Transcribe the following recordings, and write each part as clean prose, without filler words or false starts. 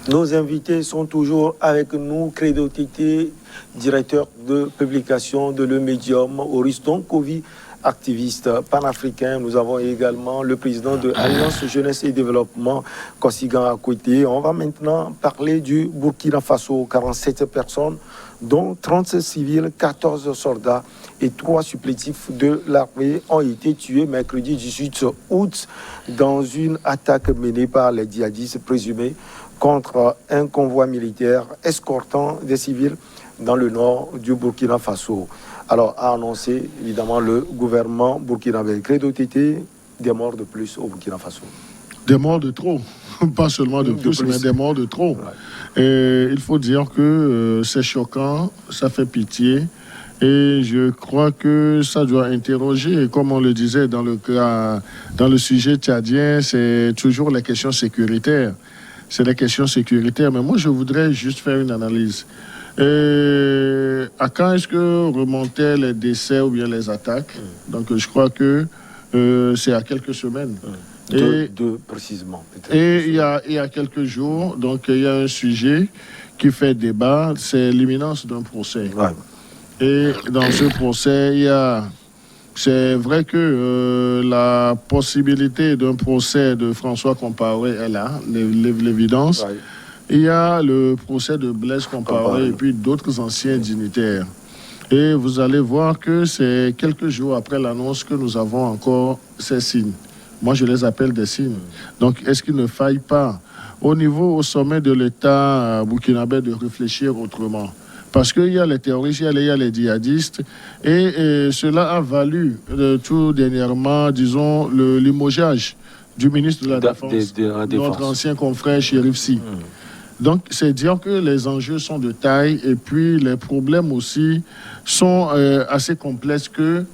Nos invités sont toujours avec nous. Credo Tété, directeur de publication de Le Médium, Oris Donkovi, activiste panafricain. Nous avons également le président de Alliance Jeunesse et Développement, Kossigan à côté. On va maintenant parler du Burkina Faso. 47 personnes, dont 30 civils, 14 soldats et 3 supplétifs de l'armée ont été tués mercredi 18 août dans une attaque menée par les djihadistes présumés contre un convoi militaire escortant des civils dans le nord du Burkina Faso. Alors, a annoncé évidemment le gouvernement burkinabé. Credo Tété, des morts de plus au Burkina Faso. Des morts de trop, pas seulement de plus, mais des morts de trop. Ouais. Et il faut dire que c'est choquant, ça fait pitié. Et je crois que ça doit interroger, comme on le disait dans le sujet tchadien, c'est toujours les questions sécuritaires. C'est les questions sécuritaires. Mais moi, je voudrais juste faire une analyse. À quand est-ce que remontaient les décès ou bien les attaques? Donc, je crois que c'est à quelques semaines. Deux précisément. Et il y a quelques jours, donc il y a un sujet qui fait débat, c'est l'imminence d'un procès. Ouais. Et dans ce procès, c'est vrai que la possibilité d'un procès de François Compaoré est là, l'évidence. Ouais. Il y a le procès de Blaise Compaoré et puis d'autres anciens dignitaires. Et vous allez voir que c'est quelques jours après l'annonce que nous avons encore ces signes. Moi, je les appelle des signes. Donc, est-ce qu'il ne faille pas, au sommet de l'État burkinabé, de réfléchir autrement? Parce qu'il y a les terroristes, il y a les djihadistes, et cela a valu tout dernièrement, disons, le limogeage du ministre de la Défense, notre ancien confrère Chérif Sy. Donc, c'est dire que les enjeux sont de taille, et puis les problèmes aussi sont assez complexes que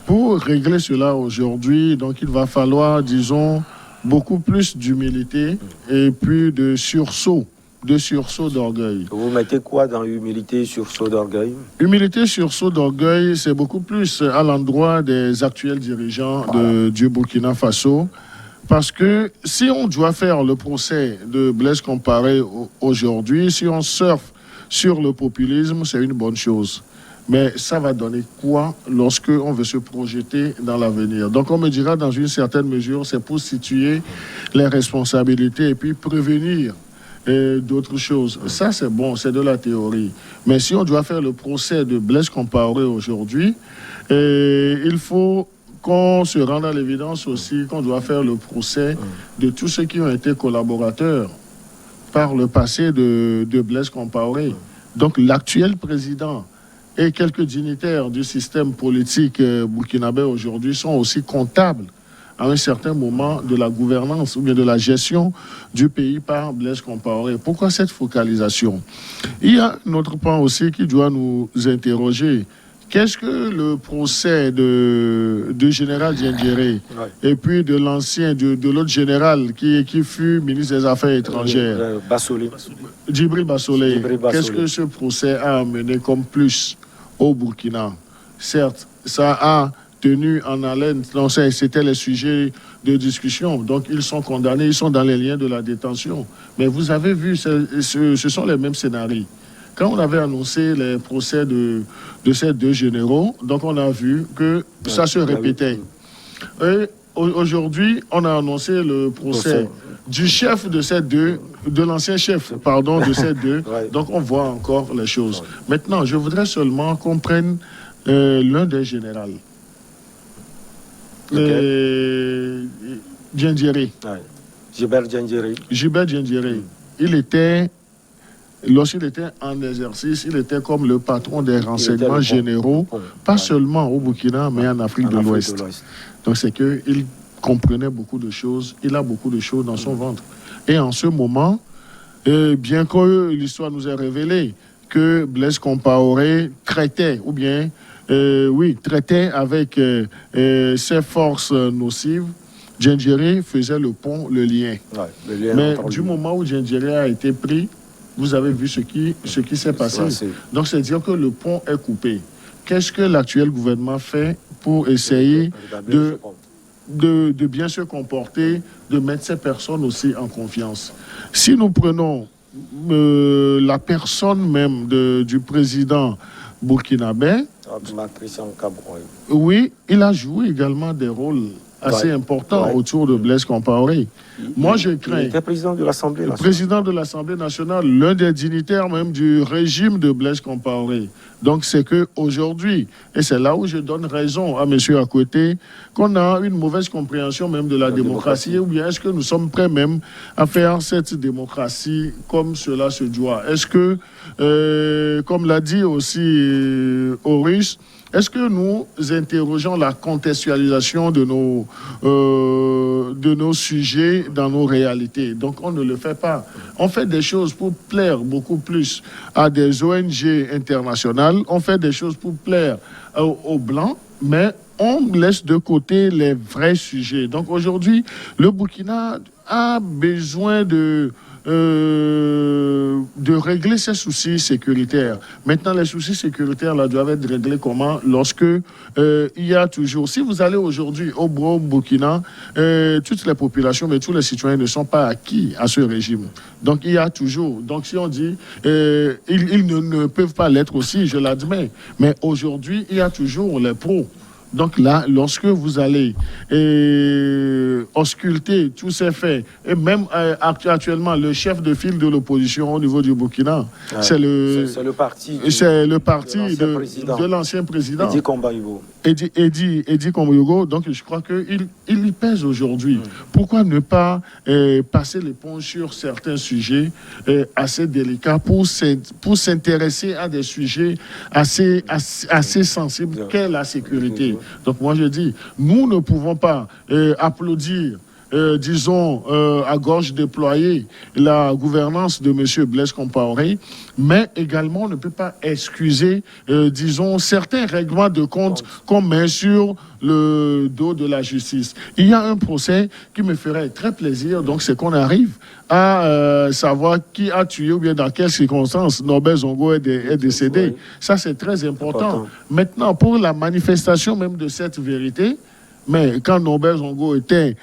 pour régler cela aujourd'hui, donc il va falloir, disons, beaucoup plus d'humilité et puis de sursaut d'orgueil. Vous mettez quoi dans humilité, sursaut d'orgueil? Humilité, sursaut d'orgueil, c'est beaucoup plus à l'endroit des actuels dirigeants du Burkina Faso. Parce que si on doit faire le procès de Blaise Compaoré aujourd'hui, si on surfe sur le populisme, c'est une bonne chose. Mais ça va donner quoi lorsque on veut se projeter dans l'avenir? Donc on me dira dans une certaine mesure, c'est pour situer les responsabilités et puis prévenir d'autres choses. Ça c'est bon, c'est de la théorie. Mais si on doit faire le procès de Blaise Compaoré aujourd'hui, il faut qu'on se rende à l'évidence aussi qu'on doit faire le procès de tous ceux qui ont été collaborateurs par le passé de Blaise Compaoré. Donc l'actuel président et quelques dignitaires du système politique burkinabé aujourd'hui sont aussi comptables à un certain moment de la gouvernance ou bien de la gestion du pays par Blaise Compaoré. Pourquoi cette focalisation? Il y a un autre point aussi qui doit nous interroger. Qu'est-ce que le procès du général Diendéré et puis de l'ancien, de l'autre général qui fut ministre des Affaires étrangères, Djibril Bassolé, qu'est-ce que ce procès a amené comme plus au Burkina? Certes, ça a tenu en haleine, c'était les sujets de discussion, donc ils sont condamnés, ils sont dans les liens de la détention. Mais vous avez vu, ce sont les mêmes scénarios. Quand on avait annoncé les procès de ces deux généraux, donc on a vu que ça se répétait. Et aujourd'hui, on a annoncé le procès du chef de ces deux, de l'ancien chef, pardon, de ces deux. Donc on voit encore les choses. Maintenant, je voudrais seulement qu'on prenne l'un des généraux. Diendéré. Gilbert Diendéré. Gilbert Diendéré. Lorsqu'il était en exercice, il était comme le patron des renseignements généraux, pas seulement au Burkina, mais en Afrique de l'Ouest. Donc c'est qu'il comprenait beaucoup de choses, il a beaucoup de choses dans son ventre. Et en ce moment, bien que l'histoire nous ait révélé que Blaise Compaoré traitait, ou bien, traitait avec ses forces nocives, Diendéré faisait le pont, le lien. Mais du moment où Diendéré a été pris, vous avez vu ce qui s'est passé. Donc, c'est dire que le pont est coupé. Qu'est-ce que l'actuel gouvernement fait pour essayer de bien se comporter, de mettre ces personnes aussi en confiance? Si nous prenons la personne même du président burkinabé, oui, il a joué également des rôles assez importants autour de Blaise Compaoré. Moi, je crains. Il était président de l'Assemblée nationale. Président de l'Assemblée nationale, l'un des dignitaires même du régime de Blaise Compaoré. Donc, c'est qu'aujourd'hui, et c'est là où je donne raison à M. Akouete, qu'on a une mauvaise compréhension même de la démocratie, ou bien est-ce que nous sommes prêts même à faire cette démocratie comme cela se doit? Est-ce que, comme l'a dit aussi Horus, est-ce que nous interrogeons la contextualisation de nos sujets dans nos réalités? Donc, on ne le fait pas. On fait des choses pour plaire beaucoup plus à des ONG internationales. On fait des choses pour plaire aux Blancs, mais on laisse de côté les vrais sujets. Donc, aujourd'hui, le Burkina a besoin de régler ses soucis sécuritaires. Maintenant, les soucis sécuritaires là, doivent être réglés comment? Lorsque il y a toujours... Si vous allez aujourd'hui au Burkina, toutes les populations, mais tous les citoyens ne sont pas acquis à ce régime. Donc, il y a toujours... Donc, si on dit... ils ne peuvent pas l'être aussi, je l'admets. Mais aujourd'hui, il y a toujours les pros. Donc là, lorsque vous allez ausculter tous ces faits, et même actuellement, le chef de file de l'opposition au niveau du Burkina, c'est le parti de l'ancien président. Edi Kombayogo. Edi Kombayogo. Donc je crois qu'il y pèse aujourd'hui. Pourquoi ne pas passer l'éponge sur certains sujets assez délicats pour s'intéresser à des sujets assez sensibles qu'est la sécurité? Donc moi je dis, nous ne pouvons pas applaudir, disons, à gorge déployée, la gouvernance de M. Blaise Compaoré, mais également on ne peut pas excuser, disons, certains règlements de compte qu'on met sur le dos de la justice. Il y a un procès qui me ferait très plaisir, donc c'est qu'on arrive à savoir qui a tué ou bien dans quelles circonstances Norbert Zongo est décédé. Oui. Ça, c'est très important. Maintenant, pour la manifestation même de cette vérité, mais quand Norbert Zongo était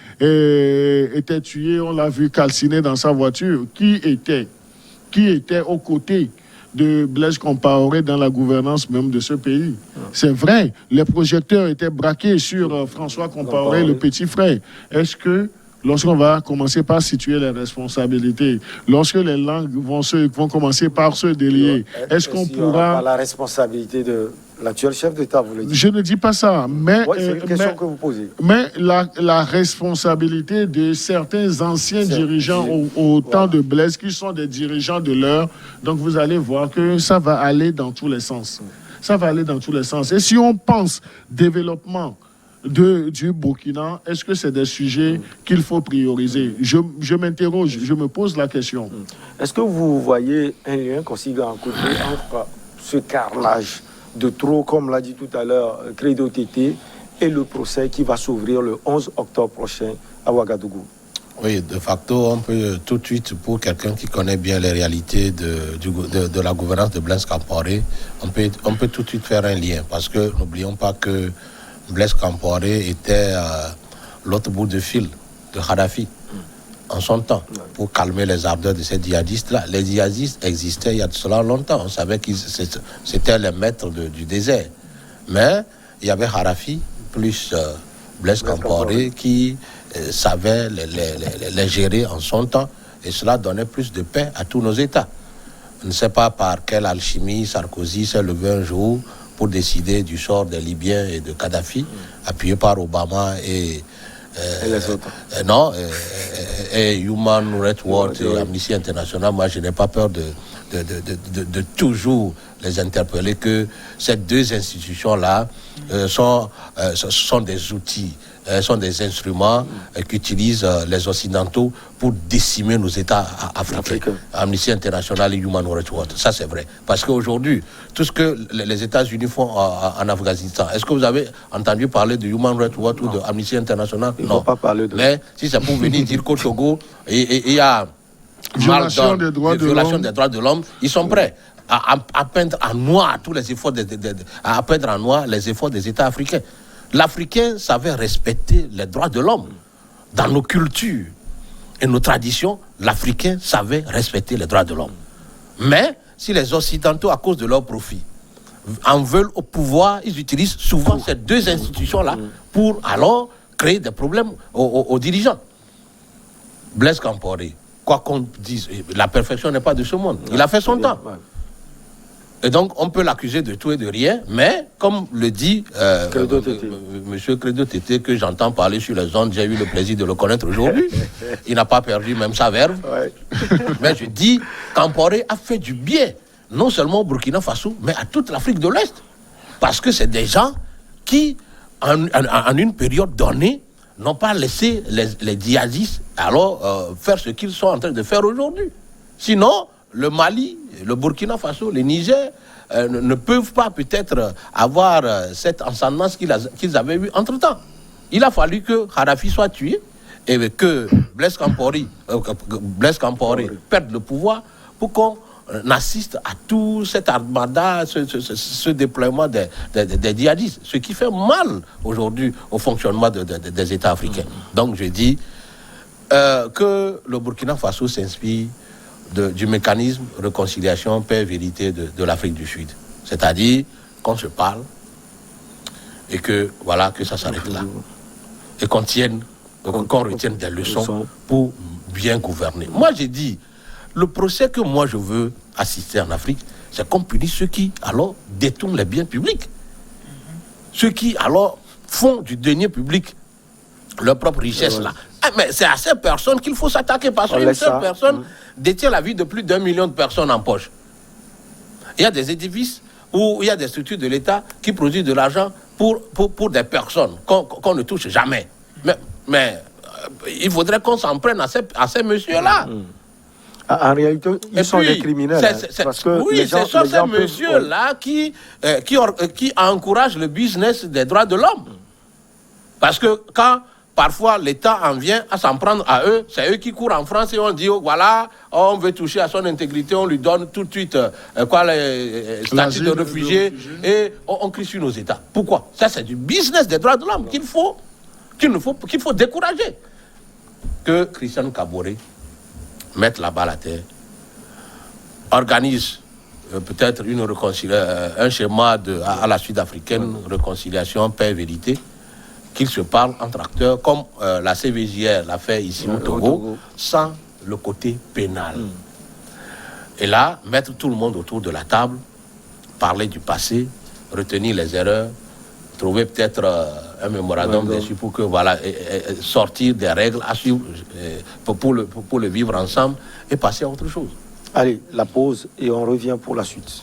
tué, on l'a vu calciné dans sa voiture. Qui était aux côtés de Blaise Compaoré dans la gouvernance même de ce pays? C'est vrai, les projecteurs étaient braqués sur François Compaoré, le petit frère. Est-ce que lorsqu'on va commencer par situer les responsabilités, lorsque les langues vont commencer par se délier, est-ce qu'on pourra... la responsabilité de l'actuel chef d'État, vous le dites? Je ne dis pas ça, mais... c'est une question que vous posez. Mais la responsabilité de certains anciens dirigeants au temps de Blaise, qui sont des dirigeants de l'heure, donc vous allez voir que ça va aller dans tous les sens. Ça va aller dans tous les sens. Et si on pense développement du Burkina, est-ce que c'est des sujets qu'il faut prioriser? Je m'interroge, je me pose la question. Est-ce que vous voyez un lien conséquent entre ce carnage de trop, comme l'a dit tout à l'heure Credo Tété, et le procès qui va s'ouvrir le 11 octobre prochain à Ouagadougou? Oui, de facto, on peut tout de suite, pour quelqu'un qui connaît bien les réalités de la gouvernance de Blaise Compaoré, on peut tout de suite faire un lien, parce que n'oublions pas que Blaise Compaoré était l'autre bout de fil de Kadhafi en son temps, pour calmer les ardeurs de ces djihadistes-là. Les djihadistes existaient il y a de cela longtemps. On savait qu'ils c'était les maîtres du désert. Mais il y avait Kadhafi plus Blaise Compaoré qui savait les gérer en son temps. Et cela donnait plus de paix à tous nos États. Je ne sais pas par quelle alchimie Sarkozy s'est levé un jour pour décider du sort des Libyens et de Kadhafi, appuyé par Obama et les autres. Et Human Rights Watch et Amnesty International. Moi, je n'ai pas peur de toujours les interpeller, que ces deux institutions-là sont des outils, sont des instruments qu'utilisent les Occidentaux pour décimer nos États africains. Amnesty International et Human Rights Watch. Ça, c'est vrai. Parce qu'aujourd'hui, tout ce que les États-Unis font en Afghanistan, est-ce que vous avez entendu parler de Human Rights Watch ou de Amnesty International? Ils n'ont pas parlé de... Mais si c'est pour venir dire qu'au Togo, il y a violation des droits de l'homme, ils sont prêts à peindre en noir tous les efforts à peindre en noir les efforts des États africains. L'Africain savait respecter les droits de l'homme dans nos cultures. et nos traditions, l'Africain savait respecter les droits de l'homme. Mais si les Occidentaux, à cause de leur profit, en veulent au pouvoir, ils utilisent souvent ces deux institutions-là pour alors créer des problèmes aux dirigeants. Blaise Compaoré, quoi qu'on dise, la perfection n'est pas de ce monde. Il a fait son temps. Et donc, on peut l'accuser de tout et de rien, mais comme le dit Monsieur Credo Tété, que j'entends parler sur les ondes, j'ai eu le plaisir de le connaître aujourd'hui, il n'a pas perdu même sa verve. Ouais. Mais je dis, Compaoré a fait du bien, non seulement au Burkina Faso, mais à toute l'Afrique de l'Est. Parce que c'est des gens qui, en une période donnée, n'ont pas laissé les djihadistes alors faire ce qu'ils sont en train de faire aujourd'hui. Sinon, le Mali, le Burkina Faso, le Niger ne peuvent pas peut-être avoir cette ascendance qu'ils avaient eue entre-temps. Il a fallu que Kadhafi soit tué et que Blaise Compaoré perde le pouvoir pour qu'on assiste à tout cet armada, ce déploiement des djihadistes, ce qui fait mal aujourd'hui au fonctionnement des États africains. Donc je dis que le Burkina Faso s'inspire du mécanisme réconciliation, paix, vérité de l'Afrique du Sud. C'est-à-dire qu'on se parle et que voilà, que ça s'arrête là. Et qu'on retienne des leçons pour bien gouverner. Moi, j'ai dit, le procès que moi je veux assister en Afrique, c'est qu'on punisse ceux qui alors détournent les biens publics. Ceux qui alors font du denier public leur propre richesse là. Mais c'est à ces personnes qu'il faut s'attaquer parce qu'une seule personne détient la vie de plus d'1 million de personnes en poche. Il y a des édifices où il y a des structures de l'État qui produisent de l'argent pour des personnes qu'on ne touche jamais. Mais il faudrait qu'on s'en prenne à ces messieurs-là. En réalité, ils sont des criminels. Oui, ce sont ces messieurs-là qui encouragent le business des droits de l'homme. Parce que quand parfois l'État en vient à s'en prendre à eux, c'est eux qui courent en France et on dit, oh, voilà, on veut toucher à son intégrité, on lui donne tout de suite les statuts de réfugié et on crie sur nos États. Pourquoi? Ça, c'est du business des droits de l'homme qu'il faut décourager. Que Christian Kaboré mette la balle à terre, organise peut-être un schéma à la sud-africaine, réconciliation, paix, vérité, qu'ils se parlent entre acteurs, comme la CVJR l'a fait ici au Togo, sans le côté pénal. Et là, mettre tout le monde autour de la table, parler du passé, retenir les erreurs, trouver peut-être un mémorandum dessus pour que, voilà, sortir des règles à suivre, pour le vivre ensemble et passer à autre chose. Allez, la pause et on revient pour la suite.